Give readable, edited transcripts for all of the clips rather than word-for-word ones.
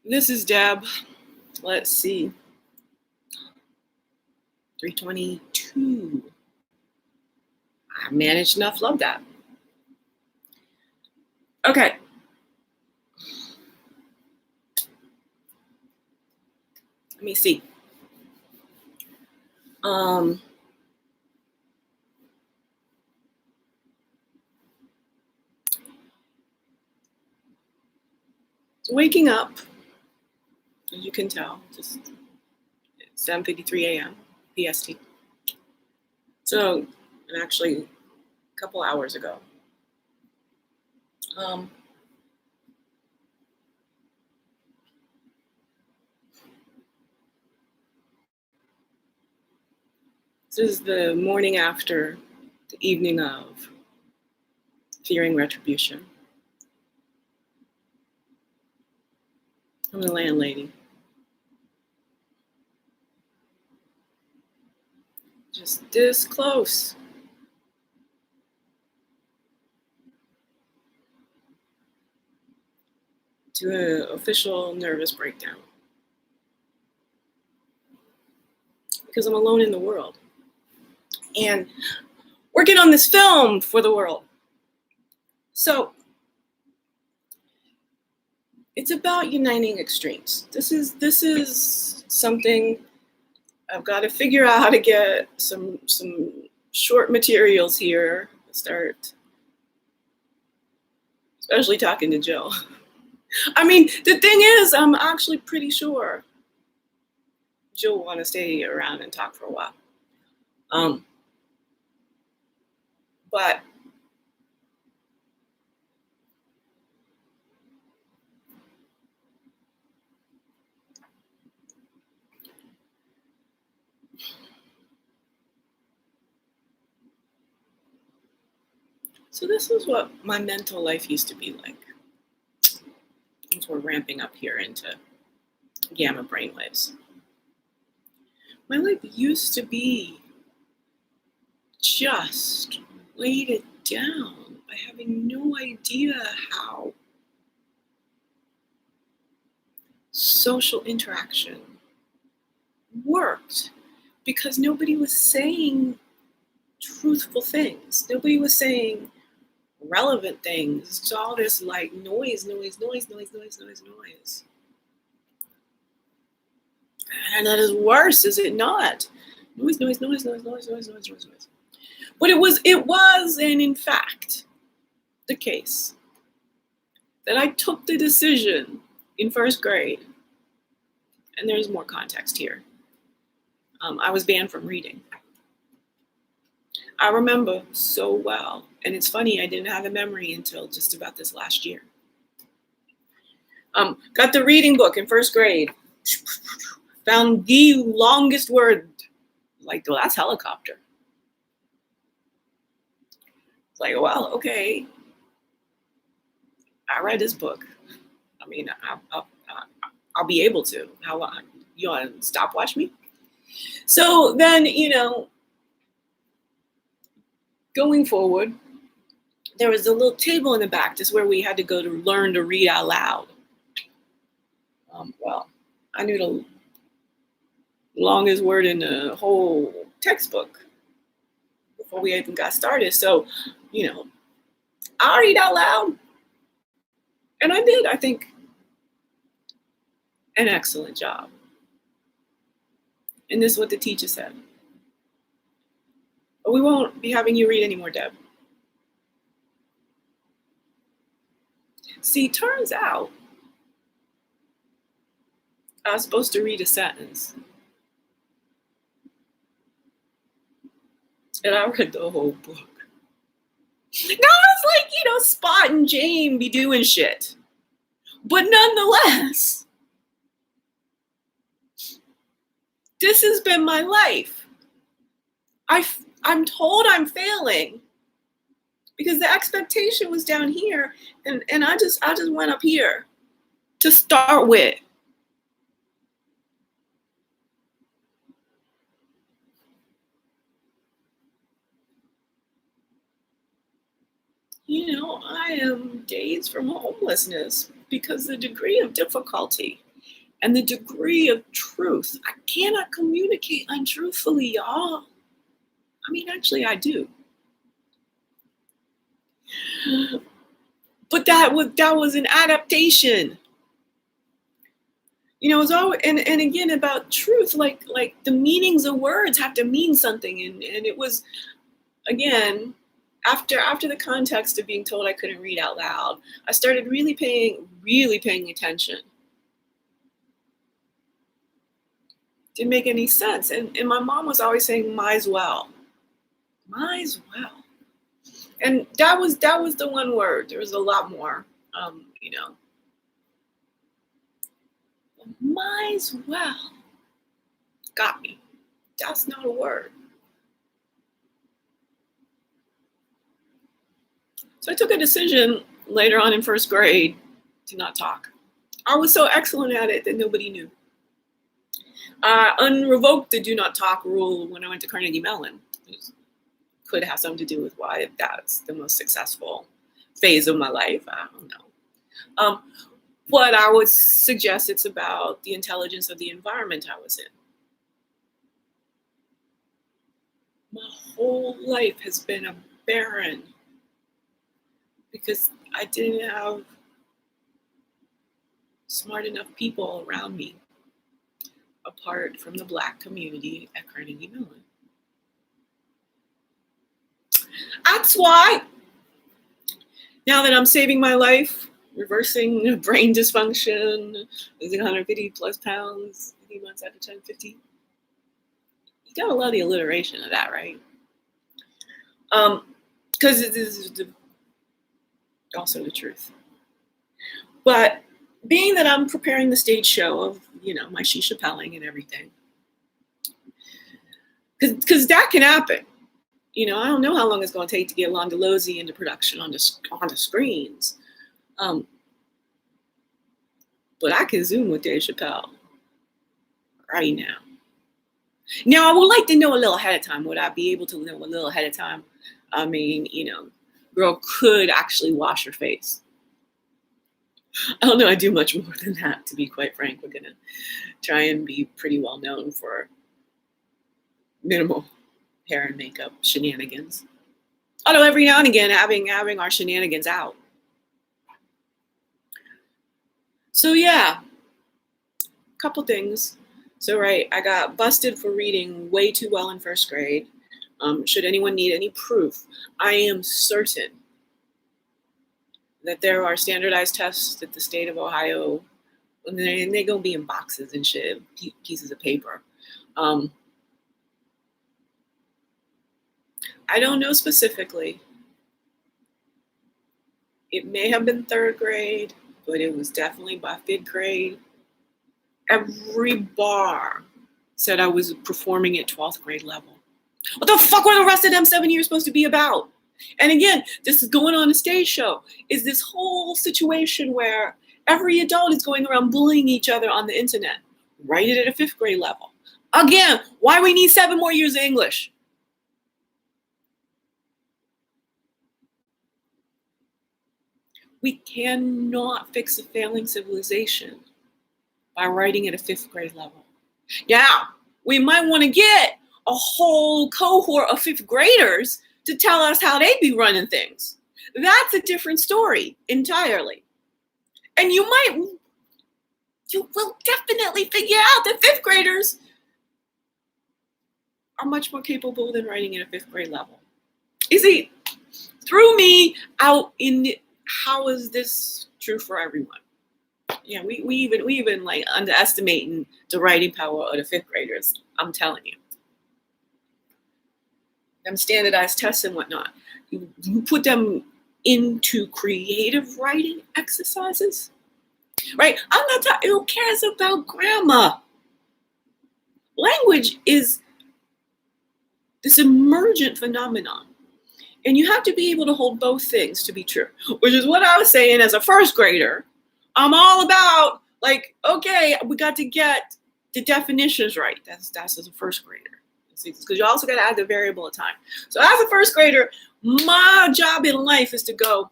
This is Deb. Let's see. 322. I managed enough. Love that. Okay. Let me see. Waking up, as you can tell, just 7:53 a.m. PST. So, and actually a couple hours ago. This is the morning after the evening of fearing retribution. I'm the landlady. Just this close. To an official nervous breakdown. Because I'm alone in the world. And working on this film for the world. So it's about uniting extremes. This is something I've got to figure out how to get some short materials here. Start, especially talking to Jill. I mean, the thing is, I'm actually pretty sure Jill will want to stay around and talk for a while. But so this is what my mental life used to be like. Things we're ramping up here into gamma brainwaves. My life used to be just weighted down by having no idea how social interaction worked, because nobody was saying truthful things. Nobody was saying relevant things. It's all this like noise. And that is worse, is it not? Noise. But it was, and in fact, the case that I took the decision in first grade, and there's more context here. I was banned from reading. I remember so well, and it's funny, I didn't have a memory until just about this last year. Got the reading book in first grade, found the longest word, like, well, that's helicopter. It's like, well, okay, I read this book. I mean, I'll be able to. How long? You want to stopwatch me? So then, going forward, there was a little table in the back. This is where we had to go to learn to read out loud. Well, I knew the longest word in the whole textbook before we even got started. So, I'll read out loud. And I did, I think, an excellent job. And this is what the teacher said. But we won't be having you read anymore, Deb. See, turns out I was supposed to read a sentence. And I read the whole book. Now it's like, Spot and Jane be doing shit. But nonetheless, this has been my life. I'm told I'm failing because the expectation was down here, and I just went up here to start with. I am days from homelessness because the degree of difficulty and the degree of truth. I cannot communicate untruthfully, y'all. I mean, actually, I do. But that was an adaptation. You know, it's always, and again, about truth, like the meanings of words have to mean something. And it was, again, after the context of being told I couldn't read out loud, I started really paying attention. Didn't make any sense. And my mom was always saying, might as well. And that was the one word. There was a lot more, you know. Might as well got me. That's not a word. So I took a decision later on in first grade to not talk. I was so excellent at it that nobody knew. I unrevoked the do not talk rule when I went to Carnegie Mellon. It could have something to do with why that's the most successful phase of my life. I don't know. But I would suggest it's about the intelligence of the environment I was in. My whole life has been a barren because I didn't have smart enough people around me apart from the Black community at Carnegie Mellon. That's why, now that I'm saving my life, reversing brain dysfunction, losing 150 plus pounds, 50 months after 1050. You gotta love the alliteration of that, right? Because it is also the truth. But being that I'm preparing the stage show of, you know, my shisha pelling and everything, because that can happen. You know, I don't know how long it's going to take to get Londolozi into production on the screens. But I can Zoom with Dave Chappelle right now. Now, I would like to know a little ahead of time. Would I be able to know a little ahead of time? I mean, you know, girl could actually wash her face. I don't know. I do much more than that, to be quite frank. We're going to try and be pretty well known for minimal hair and makeup shenanigans. Although every now and again, having our shenanigans out. So yeah, a couple things. So right, I got busted for reading way too well in first grade. Should anyone need any proof, I am certain that there are standardized tests at the state of Ohio, and they're gonna be in boxes and shit, pieces of paper. I don't know specifically. It may have been third grade, but it was definitely by fifth grade. Every bar said I was performing at 12th grade level. What the fuck were the rest of them 7 years supposed to be about? And again, this is going on a stage show, is this whole situation where every adult is going around bullying each other on the internet. Write it at a fifth grade level. Again, why we need 7 more years of English? We cannot fix a failing civilization by writing at a fifth grade level. Now, we might want to get a whole cohort of fifth graders to tell us how they be running things. That's a different story entirely. And you will definitely figure out that fifth graders are much more capable than writing at a fifth grade level. You see, threw me out in how is this true for everyone? Yeah, we even like underestimating the writing power of the fifth graders. I'm telling you. Them standardized tests and whatnot. You put them into creative writing exercises, right? I'm not talking, who cares about grammar? Language is this emergent phenomenon. And you have to be able to hold both things to be true, which is what I was saying as a first grader. I'm all about, like, okay, we got to get the definitions right. That's as a first grader. Because you also got to add the variable of time. So as a first grader, my job in life is to go,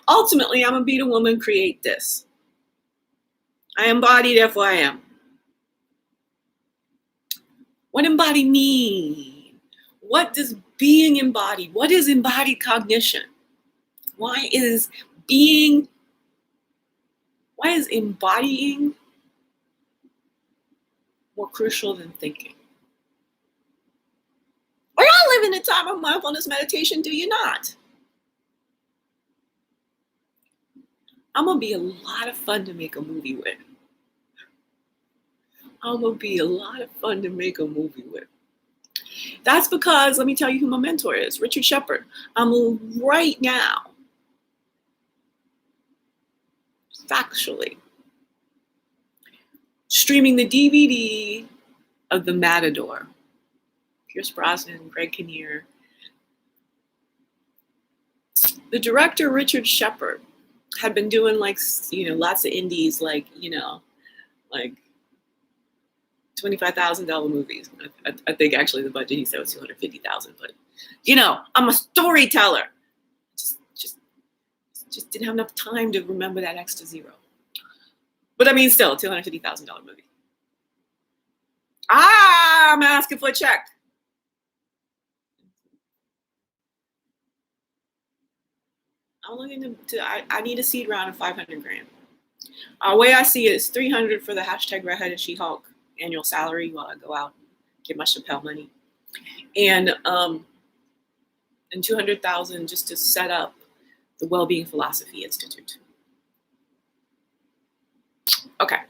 ultimately, I'm going to be the woman, create this. I embody, therefore I am. What embody mean? What does being embodied? What is embodied cognition? Why is embodying more crucial than thinking? We all live in a time of mindfulness meditation, do you not? I'm gonna be a lot of fun to make a movie with. That's because, let me tell you who my mentor is, Richard Shepard. I'm right now, factually, streaming the DVD of The Matador. Pierce Brosnan, Greg Kinnear. The director, Richard Shepard, had been doing lots of indies, like $25,000 movies. I think actually the budget he said was $250,000, but I'm a storyteller. Just didn't have enough time to remember that extra zero. But I mean, still, $250,000 movie. I'm asking for a check. I'm looking I need a seed round of 500 grand. Way I see it is 300 for the hashtag Redheaded She-Hulk annual salary while I go out and get my Chappelle money, and 200,000 just to set up the Wellbeing Philosophy Institute. Okay,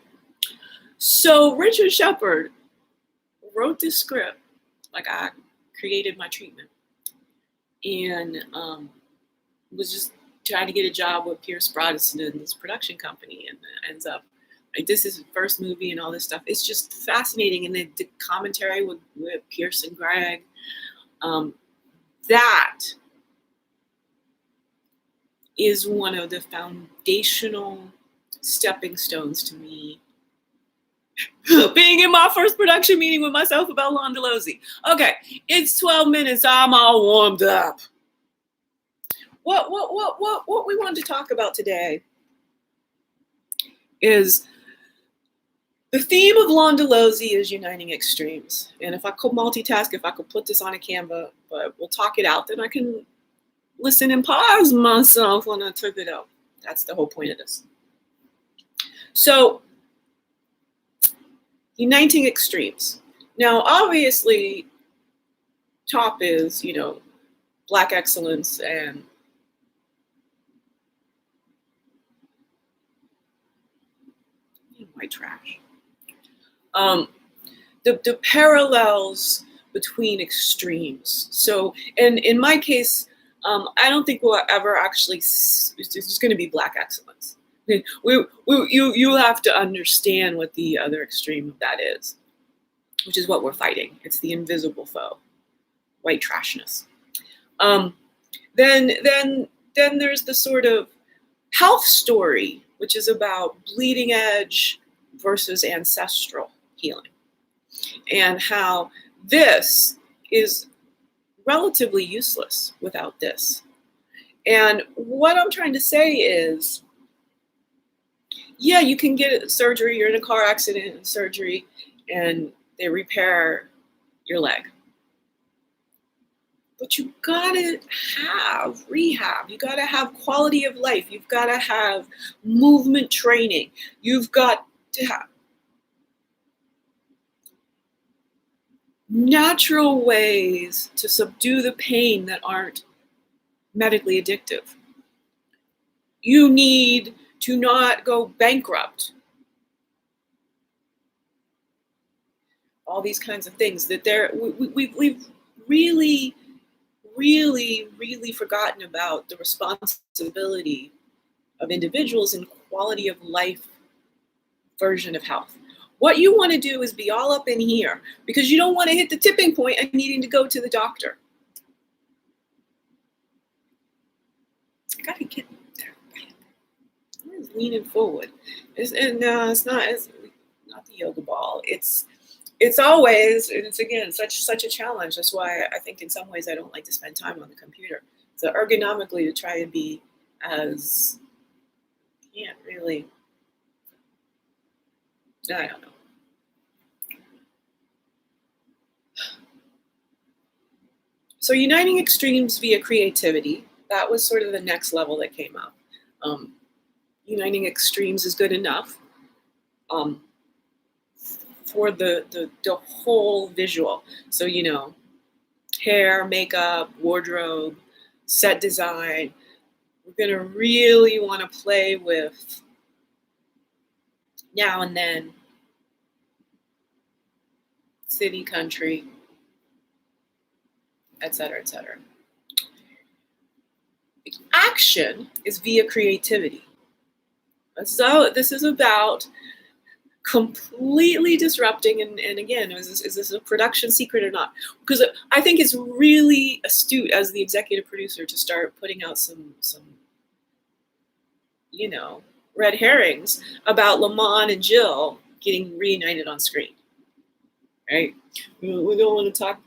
so Richard Shepard wrote this script, like I created my treatment, and was just trying to get a job with Pierce Brosnan's production company, and ends up like this is his first movie and all this stuff. It's just fascinating, and the commentary with Pierce and Greg, that is one of the foundational stepping stones to me being in my first production meeting with myself about Londolozi. Okay, it's 12 minutes. I'm all warmed up. What we wanted to talk about today is the theme of Londolozi is uniting extremes. And if I could multitask, if I could put this on a Canva, but we'll talk it out, then I can listen and pause myself when I took it out. That's the whole point of this. So, uniting extremes. Now, obviously, top is, Black excellence and white trash. The parallels between extremes. So, and in my case, I don't think we'll ever actually. It's just going to be Black excellence. You have to understand what the other extreme of that is, which is what we're fighting. It's the invisible foe, white trashness. Then there's the sort of health story, which is about bleeding edge versus ancestral healing, and how this is relatively useless without this. And what I'm trying to say is, yeah, you can get surgery, you're in a car accident and surgery, and they repair your leg. But you gotta have rehab. You gotta have quality of life. You've gotta have movement training. You've got to have natural ways to subdue the pain that aren't medically addictive. You need to not go bankrupt. All these kinds of things that we've really forgotten about the responsibility of individuals in quality of life version of health. What you want to do is be all up in here because you don't want to hit the tipping point and needing to go to the doctor. I gotta get there. I'm leaning forward. It's not the yoga ball. It's always, and it's again such a challenge. That's why I think in some ways I don't like to spend time on the computer. So ergonomically to try and be as, can't really I don't know. So uniting extremes via creativity, that was sort of the next level that came up. Uniting extremes is good enough for the whole visual. So, hair, makeup, wardrobe, set design. We're going to really want to play with now and then, city, country, etc., etc. Action is via creativity. So this is about completely disrupting, and again, is this a production secret or not? Because I think it's really astute as the executive producer to start putting out some red herrings about Lamont and Jill getting reunited on screen, right? We don't want to talk,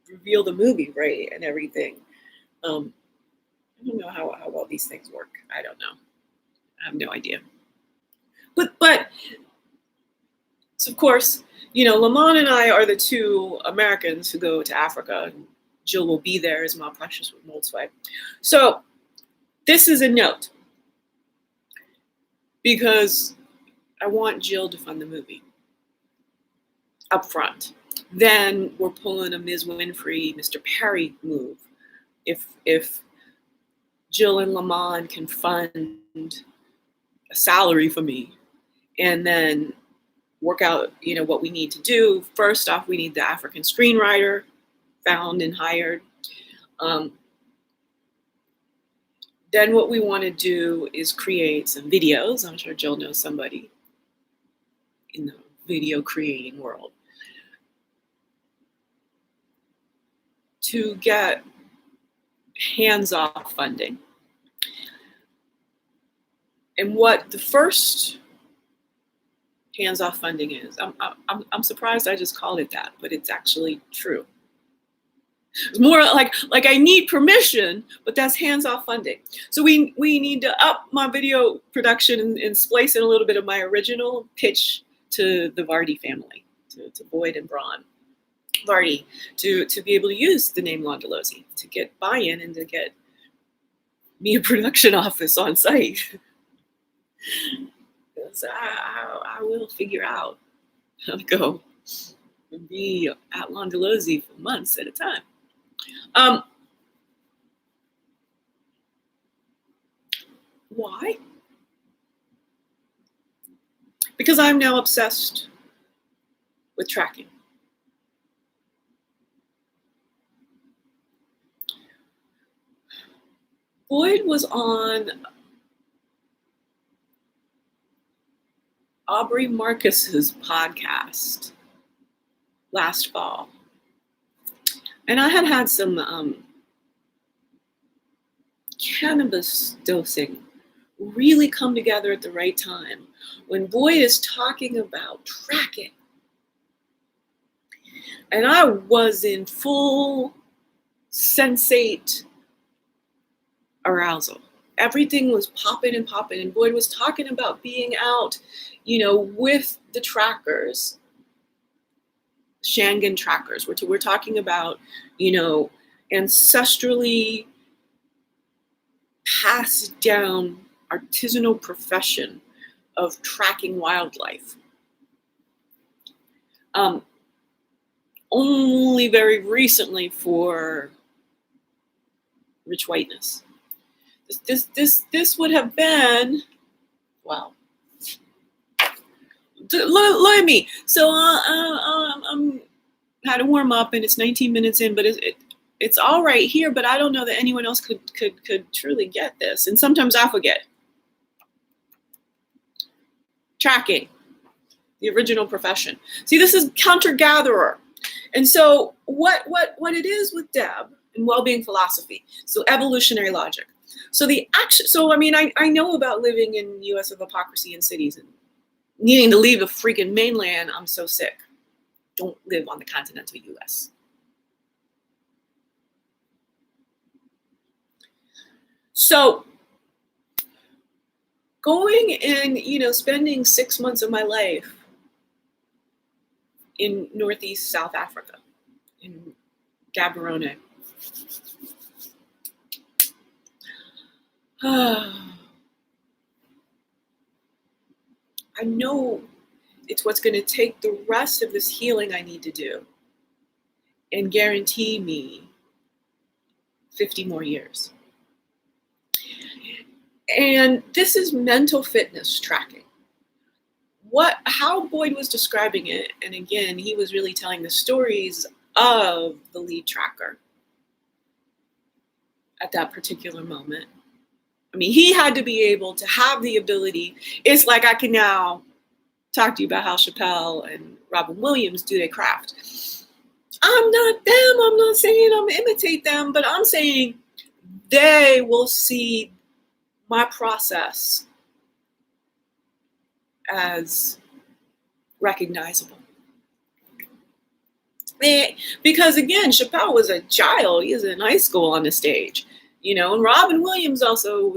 reveal the movie, right, and everything. I don't know how well these things work. I don't know. I have no idea. But so of course, Lamont and I are the two Americans who go to Africa, and Jill will be there as Ma Precious with Moldswipe. So this is a note, because I want Jill to fund the movie up front. Then we're pulling a Ms. Winfrey, Mr. Perry move. If Jill and Lamont can fund a salary for me, and then work out, what we need to do. First off, we need the African screenwriter found and hired. Then what we want to do is create some videos. I'm sure Jill knows somebody in the video creating world to get hands-off funding. And what the first hands-off funding is, I'm surprised I just called it that, but it's actually true. It's more like I need permission, but that's hands-off funding. So we need to up my video production and splice in a little bit of my original pitch to the Vardy family, to Boyd and Braun Vardy, to be able to use the name Londolozi, to get buy-in and to get me a production office on site. So I will figure out how to go and be at Londolozi for months at a time. Why? Because I'm now obsessed with tracking. Boyd was on Aubrey Marcus's podcast last fall. And I had some cannabis dosing really come together at the right time when Boyd is talking about tracking. And I was in full sensate arousal. Everything was popping and popping. And Boyd was talking about being out, with the trackers, Shangan trackers. We're talking about, ancestrally passed down artisanal profession of tracking wildlife. Only very recently for rich whiteness. This would have been, wow. Look at me. So I'm had to warm up, and it's 19 minutes in, but it's all right here. But I don't know that anyone else could truly get this. And sometimes I forget. Tracking, the original profession. See, this is hunter-gatherer. And so what it is with Deb and well-being philosophy, so evolutionary logic. So I know about living in U.S. of hypocrisy in cities and needing to leave the freaking mainland. I'm so sick. Don't live on the continental U.S. So going and, spending 6 months of my life in Northeast South Africa, in Gaborone. I know it's what's going to take the rest of this healing I need to do and guarantee me 50 more years. And this is mental fitness tracking. How Boyd was describing it, and again, he was really telling the stories of the lead tracker at that particular moment. I mean, he had to be able to have the ability. It's like I can now talk to you about how Chappelle and Robin Williams do their craft. I'm not them. I'm not saying I'm going to imitate them, but I'm saying they will see my process as recognizable. Because again, Chappelle was a child. He was in high school on the stage, and Robin Williams also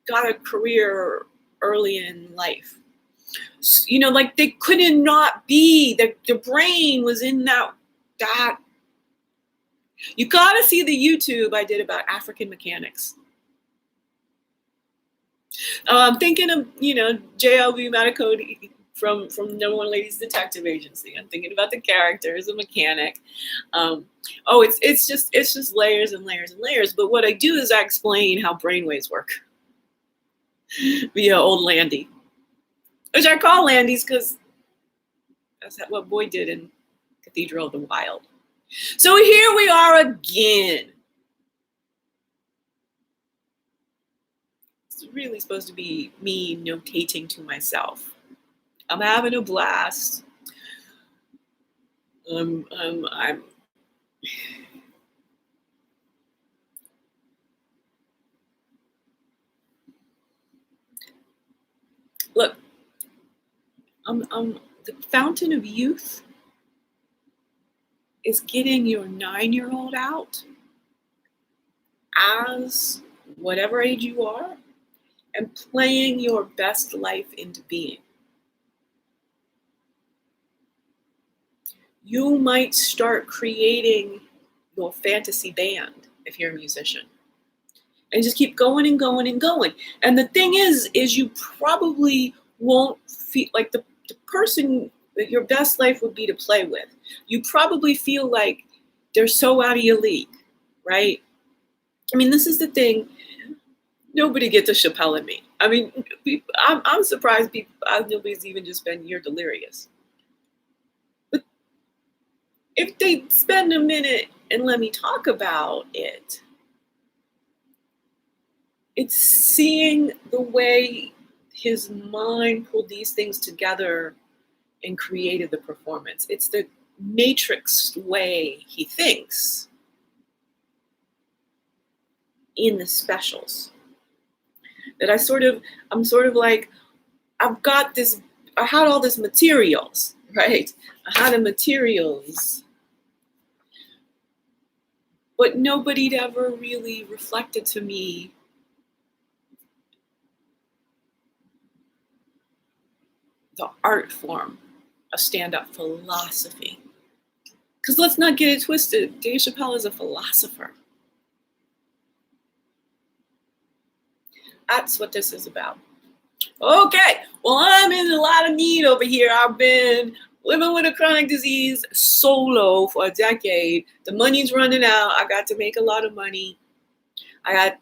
got a career early in life. Like they couldn't not be, the brain was in that. You got to see the YouTube I did about African mechanics. I'm thinking of, JLB Matakodi from Number One Ladies Detective Agency. I'm thinking about the character as a mechanic. It's just layers and layers and layers. But what I do is I explain how brainwaves work via old Landy, which I call Landy's because that's what Boyd did in Cathedral of the Wild. So here we are again. It's really supposed to be me notating to myself. I'm having a blast. I'm look, I'm the fountain of youth is getting your 9-year-old out as whatever age you are and playing your best life into being. You might start creating your fantasy band if you're a musician and just keep going and going and going. And the thing is you probably won't feel like the person that your best life would be to play with. You probably feel like they're so out of your league, right? I mean, this is the thing. Nobody gets a Chappelle in me. I mean, I'm surprised nobody's even just been you're delirious. But if they spend a minute and let me talk about it, it's seeing the way his mind pulled these things together and created the performance. It's the matrix way he thinks in the specials that I'm sort of like, I had all this materials, right? I had the materials, but nobody'd ever really reflected to me the art form of stand-up philosophy. Because let's not get it twisted. Dave Chappelle is a philosopher. That's what this is about. Okay, well, I'm in a lot of need over here. I've been living with a chronic disease solo for a decade. The money's running out. I got to make a lot of money. I got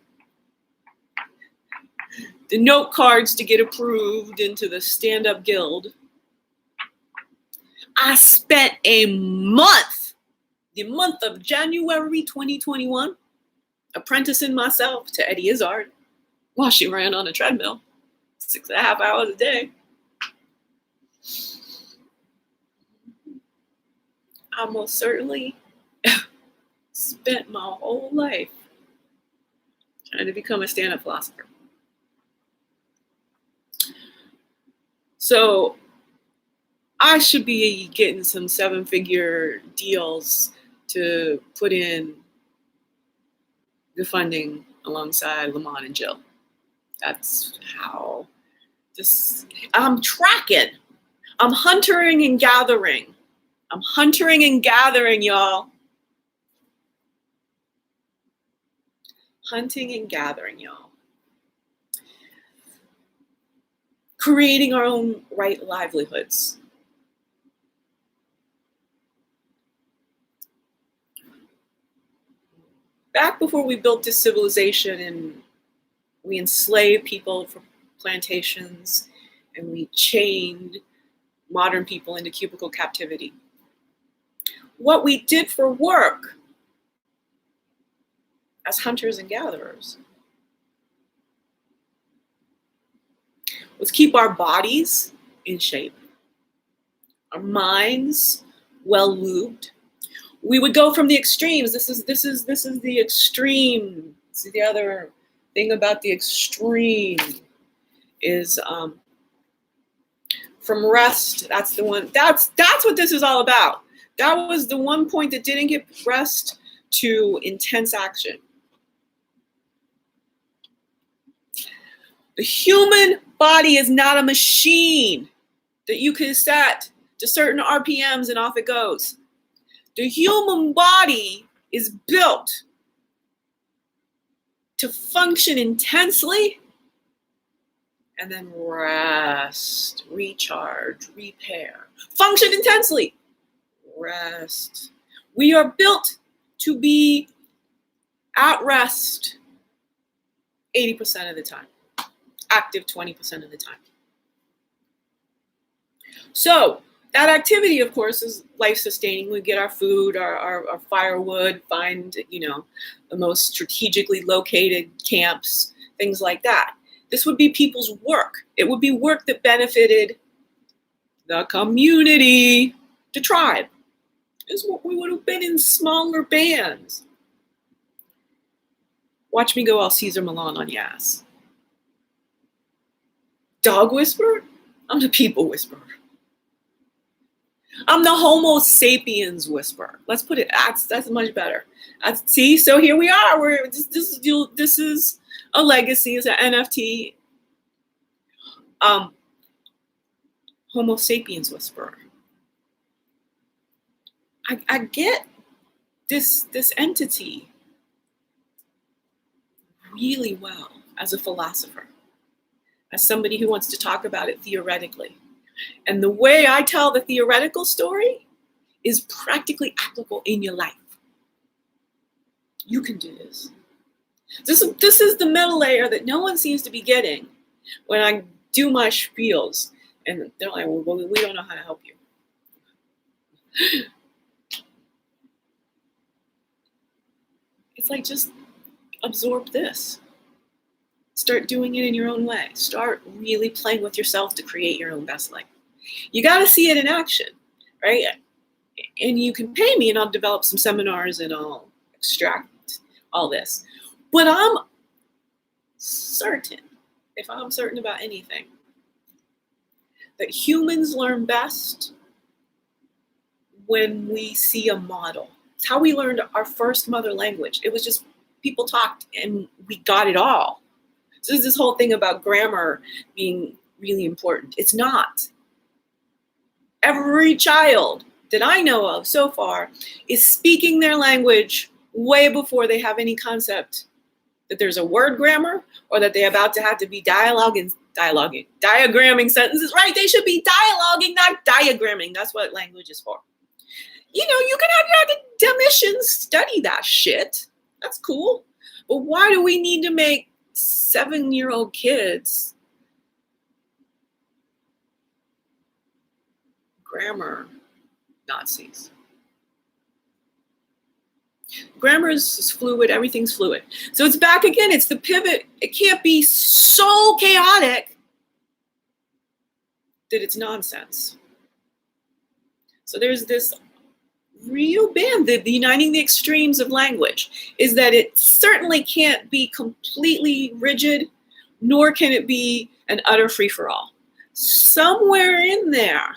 the note cards to get approved into the stand-up guild. I spent a month, the month of January 2021, apprenticing myself to Eddie Izzard while she ran on a treadmill 6.5 hours a day. I most certainly spent my whole life trying to become a stand-up philosopher. So I should be getting some 7-figure deals to put in the funding alongside Lamont and Jill. That's how I'm tracking. I'm huntering and gathering. I'm huntering and gathering, y'all. Hunting and gathering, y'all. Creating our own right livelihoods. Back before we built this civilization and we enslaved people for plantations and we chained modern people into cubicle captivity, what we did for work as hunters and gatherers was keep our bodies in shape, our minds well lubed. We would go from the extremes. This is the extreme. This is the other thing about the extreme is from rest. That's the one. That's what this is all about. That was the one point that didn't get rest to intense action. The human body is not a machine that you can set to certain RPMs and off it goes. The human body is built to function intensely and then rest, recharge, repair. Function intensely, rest. We are built to be at rest 80% of the time, active 20% of the time. So that activity, of course, is life-sustaining. We get our food, our firewood, find, the most strategically located camps, things like that. This would be people's work. It would be work that benefited the community, the tribe. This is what we would have been in smaller bands. Watch me go all Caesar Milan on your ass. Dog whisperer? I'm the people whisperer. I'm the Homo sapiens whisperer. Let's put it. That's much better. See, so here we are. This is a legacy. It's an NFT. Homo sapiens whisperer. I get this entity really well as a philosopher, as somebody who wants to talk about it theoretically. And the way I tell the theoretical story is practically applicable in your life. You can do this. This is the middle layer that no one seems to be getting when I do my spiels. And they're like, well, we don't know how to help you. It's like, just absorb this. Start doing it in your own way. Start really playing with yourself to create your own best life. You got to see it in action, right? And you can pay me and I'll develop some seminars and I'll extract all this. But I'm certain, if I'm certain about anything, that humans learn best when we see a model. It's how we learned our first mother language. It was just people talked and we got it all. So there's this whole thing about grammar being really important. It's not. Every child that I know of so far is speaking their language way before they have any concept that there's a word grammar or that they're about to have to be diagramming sentences. Right? They should be dialoguing, not diagramming. That's what language is for. You can have your academicians study that shit. That's cool. But why do we need to make 7-year-old kids grammar Nazis? Grammar is fluid. Everything's fluid. So it's back again. It's the pivot. It can't be so chaotic that it's nonsense. So there's this real band, the uniting the extremes of language is that it certainly can't be completely rigid, nor can it be an utter free-for-all. Somewhere in there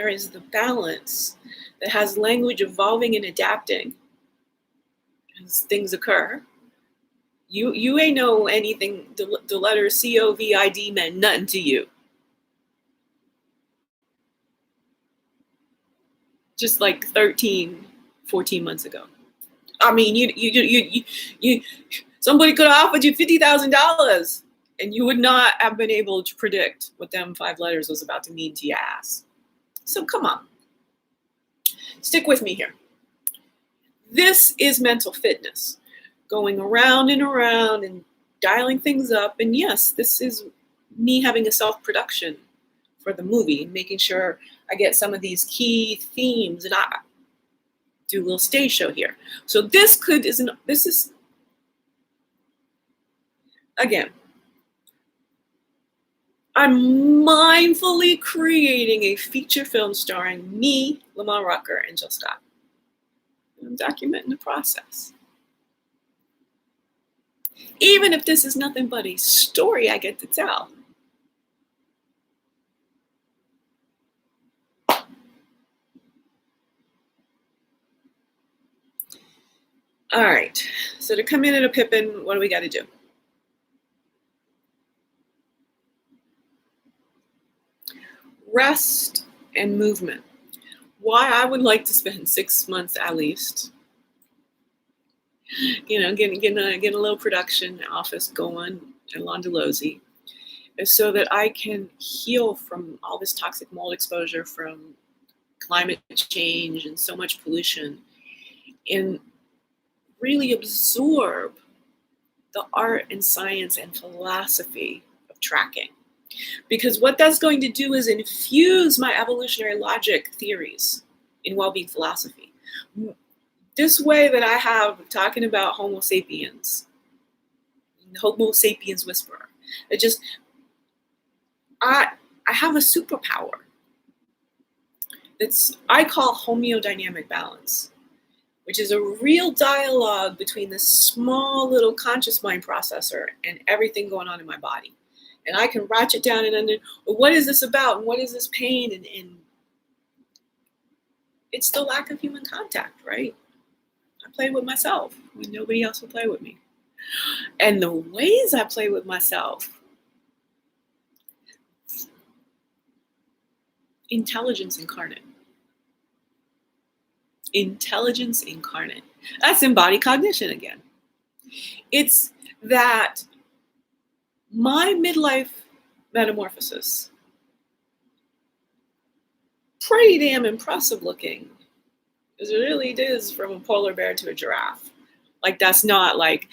is the balance that has language evolving and adapting as things occur, You ain't know anything. The letter COVID meant nothing to you. Just like 13, 14 months ago. I mean, you somebody could have offered you $50,000 and you would not have been able to predict what them 5 letters was about to mean to your ass. So come on. Stick with me here. This is mental fitness. Going around and dialing things up. And yes, this is me having a self-production for the movie, making sure I get some of these key themes, and I do a little stage show here. So this is again, I'm mindfully creating a feature film starring me, Lamont Rucker, and Jill Scott. I'm documenting the process. Even if this is nothing but a story I get to tell. All right, so to come in at a Pippin, what do we got to do? Rest and movement. Why I would like to spend 6 months at least, getting a little production office going in Londolozi, is so that I can heal from all this toxic mold exposure from climate change and so much pollution, and really absorb the art and science and philosophy of tracking. Because what that's going to do is infuse my evolutionary logic theories in well-being philosophy. This way that I have talking about Homo sapiens, Homo sapiens whisperer, I have a superpower I call homeodynamic balance, which is a real dialogue between this small little conscious mind processor and everything going on in my body. And I can ratchet down and then, well, what is this about? And what is this pain? And it's the lack of human contact, right? I play with myself when nobody else will play with me. And the ways I play with myself, intelligence incarnate. Intelligence incarnate. That's embodied cognition again. It's that my midlife metamorphosis, pretty damn impressive looking, as it really is, from a polar bear to a giraffe. Like, that's not like,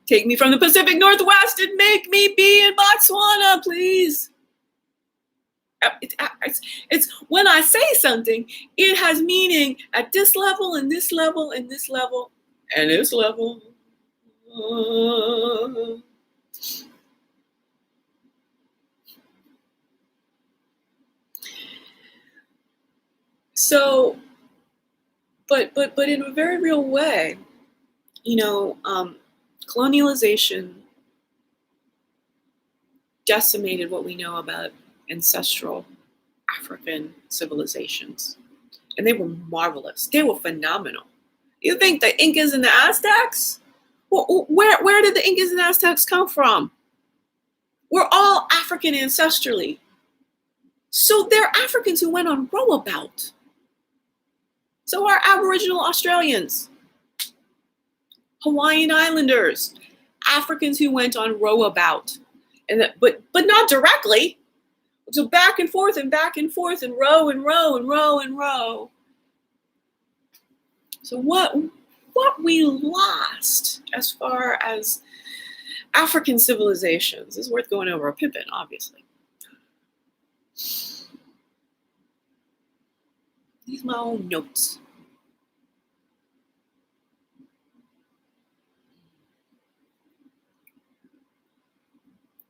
take me from the Pacific Northwest and make me be in Botswana, please. It's when I say something, it has meaning at this level, and this level, and this level, and this level. So, but in a very real way, colonialization decimated what we know about ancestral African civilizations. And they were marvelous. They were phenomenal. You think the Incas and the Aztecs? Well, where did the Incas and Aztecs come from? We're all African ancestrally. So they're Africans who went on rowabout. So are Aboriginal Australians, Hawaiian Islanders, Africans who went on rowabout, but not directly. So back and forth and row and row and row and row. So what we lost as far as African civilizations is worth going over a Pippin, obviously. These are my own notes.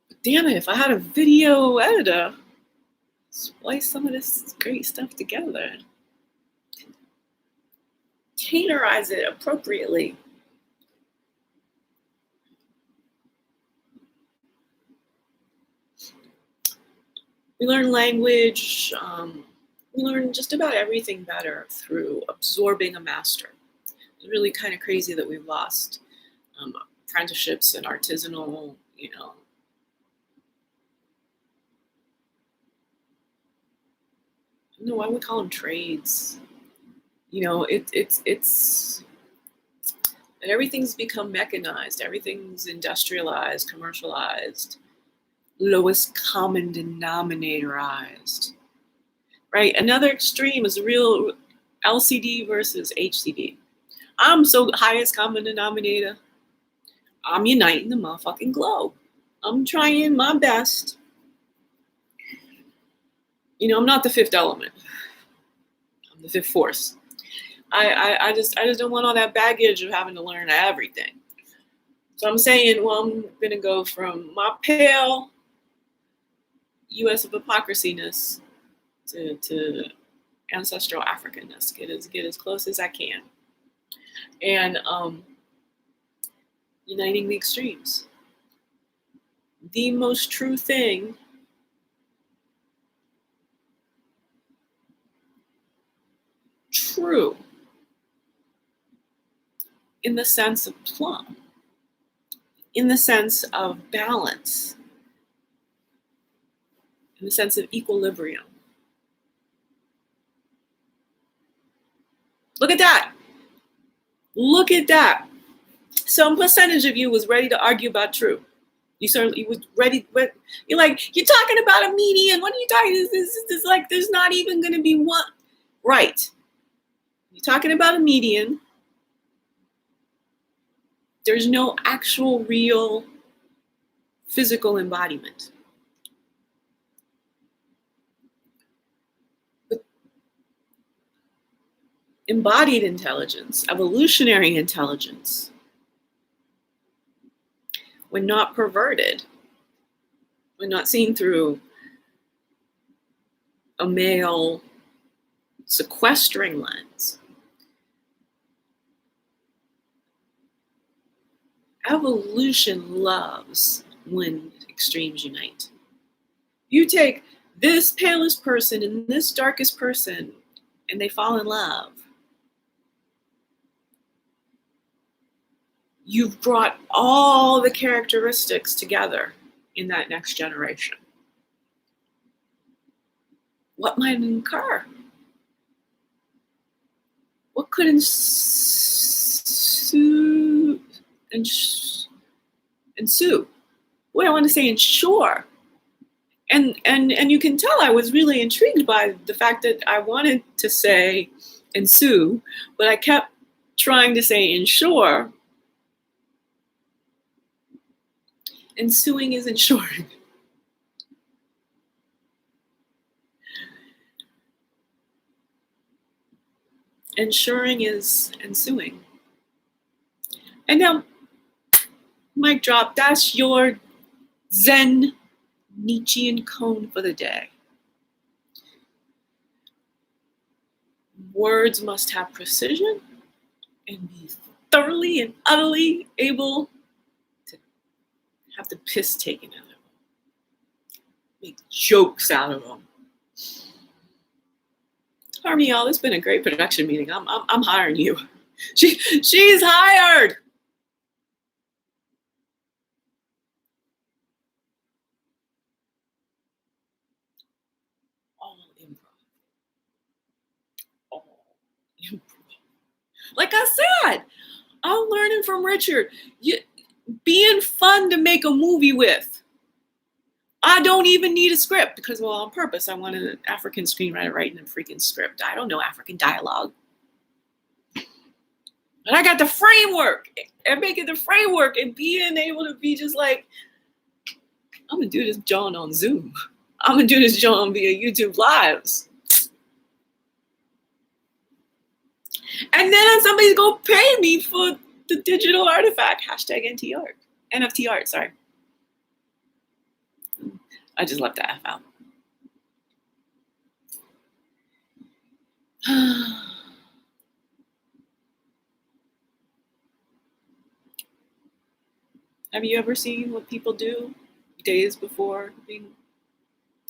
But damn it, if I had a video editor, splice some of this great stuff together, caterize it appropriately. We learn language, we learn just about everything better through absorbing a master. It's really kind of crazy that we've lost apprenticeships and artisanal, no, I would call them trades. It's and everything's become mechanized, everything's industrialized, commercialized, lowest common denominatorized, right? Another extreme is real LCD versus HCD. I'm so highest common denominator. I'm uniting the motherfucking globe. I'm trying my best. I'm not the fifth element. I'm the fifth force. I just don't want all that baggage of having to learn everything. So I'm saying, well, I'm gonna go from my pale U.S. of hypocrisy-ness to ancestral Africanness. Get as close as I can, and uniting the extremes. The most true thing true in the sense of plumb, in the sense of balance, in the sense of equilibrium. Look at that. Look at that. Some percentage of you was ready to argue about true. You certainly was ready. You're like, you're talking about a median. What are you talking? This like, there's not even going to be one. Right. You're talking about a median. There's no actual, real, physical embodiment. But embodied intelligence, evolutionary intelligence, when not perverted, when not seen through a male sequestering lens, evolution loves when extremes unite. You take this palest person and this darkest person, and they fall in love. You've brought all the characteristics together in that next generation. What might occur? What could ensue? What I want to say, ensure. And you can tell I was really intrigued by the fact that I wanted to say ensue, but I kept trying to say ensure. Ensuing is ensuring. Ensuring is ensuing. And now, mic drop, that's your Zen Nietzschean cone for the day. Words must have precision and be thoroughly and utterly able to have the piss taken out of them. Make jokes out of them. Harmony, y'all, it's been a great production meeting. I'm hiring you. She's hired. All improv. All improv. Like I said, I'm learning from Richard. Being fun to make a movie with. I don't even need a script because, well, on purpose, I wanted an African screenwriter writing a freaking script. I don't know African dialogue. But I got the framework and making the framework and being able to be just like, I'm going to do this John on Zoom. I'm going to do this John via YouTube Lives. And then somebody's going to pay me for the digital artifact. Hashtag NT art. NFT art, sorry. I just left the F out. Have you ever seen what people do days before being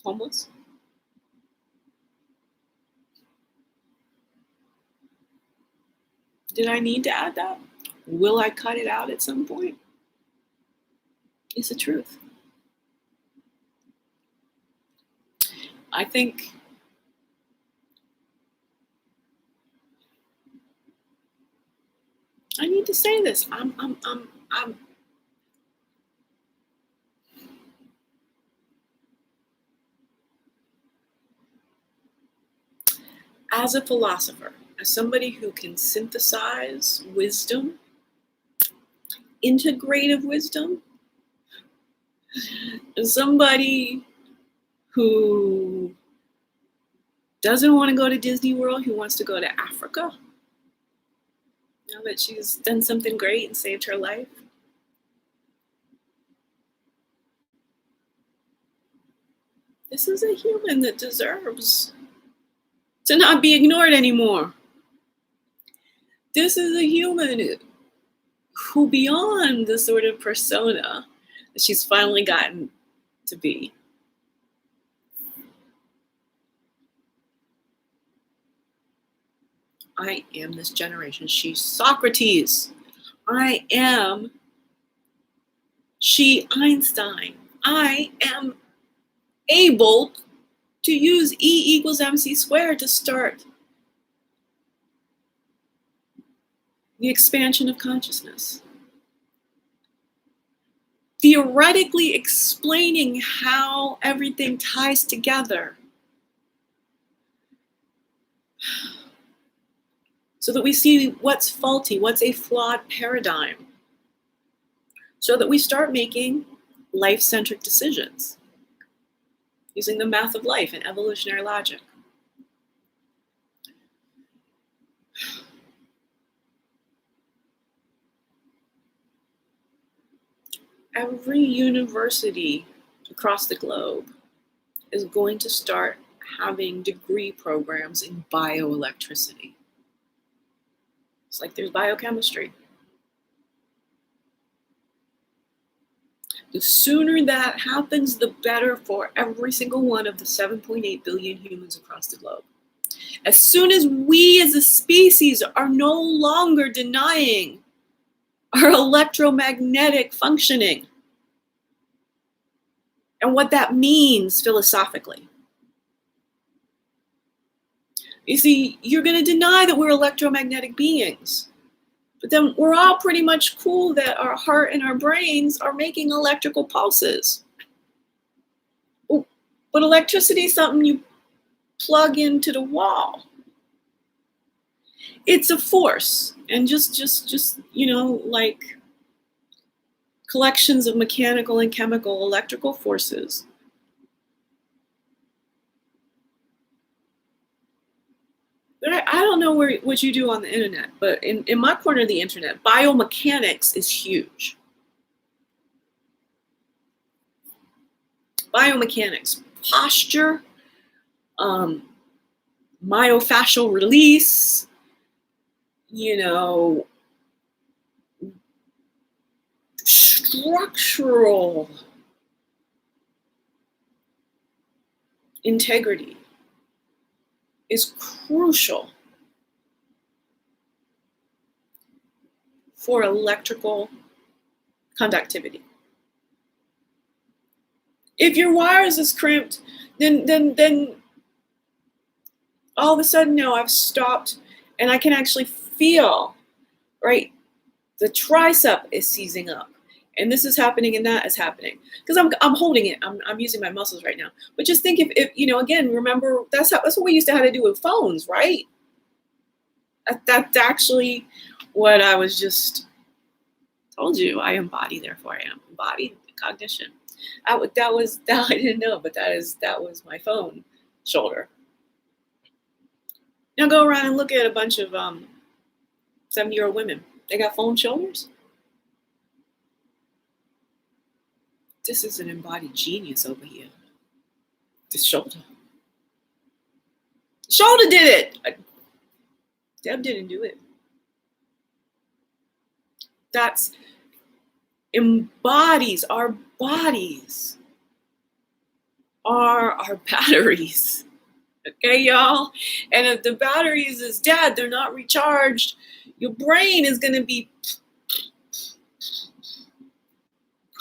homeless? Did I need to add that? Will I cut it out at some point? is the truth. I think I need to say this. I'm as a philosopher, as somebody who can synthesize wisdom, integrative wisdom, as somebody who doesn't want to go to Disney World, who wants to go to Africa, now that she's done something great and saved her life. This is a human that deserves to not be ignored anymore. This is a human who, beyond the sort of persona that she's finally gotten to be, I am this generation. She's Socrates. I am Einstein. I am able to use E = mc squared to start the expansion of consciousness. Theoretically explaining how everything ties together so that we see what's faulty, what's a flawed paradigm, so that we start making life-centric decisions using the math of life and evolutionary logic. Every university across the globe is going to start having degree programs in bioelectricity. It's like there's biochemistry. The sooner that happens, the better for every single one of the 7.8 billion humans across the globe. As soon as we as a species are no longer denying our electromagnetic functioning and what that means philosophically. You see, you're going to deny that we're electromagnetic beings, but then we're all pretty much cool that our heart and our brains are making electrical pulses. But electricity is something you plug into the wall. It's a force, and just like collections of mechanical and chemical electrical forces. But I don't know what you do on the internet, but in my corner of the internet, biomechanics is huge. Biomechanics, posture, myofascial release, structural integrity is crucial for electrical conductivity. If your wires is crimped, then all of a sudden, no, I've stopped and I can actually feel, right? The tricep is seizing up, and this is happening and that is happening because I'm holding it. I'm using my muscles right now. But just think if again, remember that's what we used to have to do with phones, right? That's actually what I was just told you. I embody, therefore I am. Embodied cognition. I didn't know, but that was my phone shoulder. Now go around and look at a bunch of 70-year-old women. They got phone shoulders. This is an embodied genius over here. This shoulder. Shoulder did it. Deb didn't do it. That's embodies our bodies are our batteries. Okay, y'all? And if the batteries is dead, they're not recharged, your brain is going to be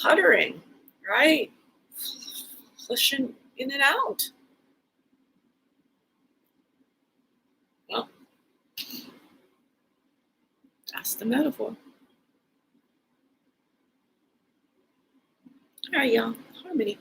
puttering, right? Flushing in and out. Well, that's the metaphor. All right, y'all. Harmony.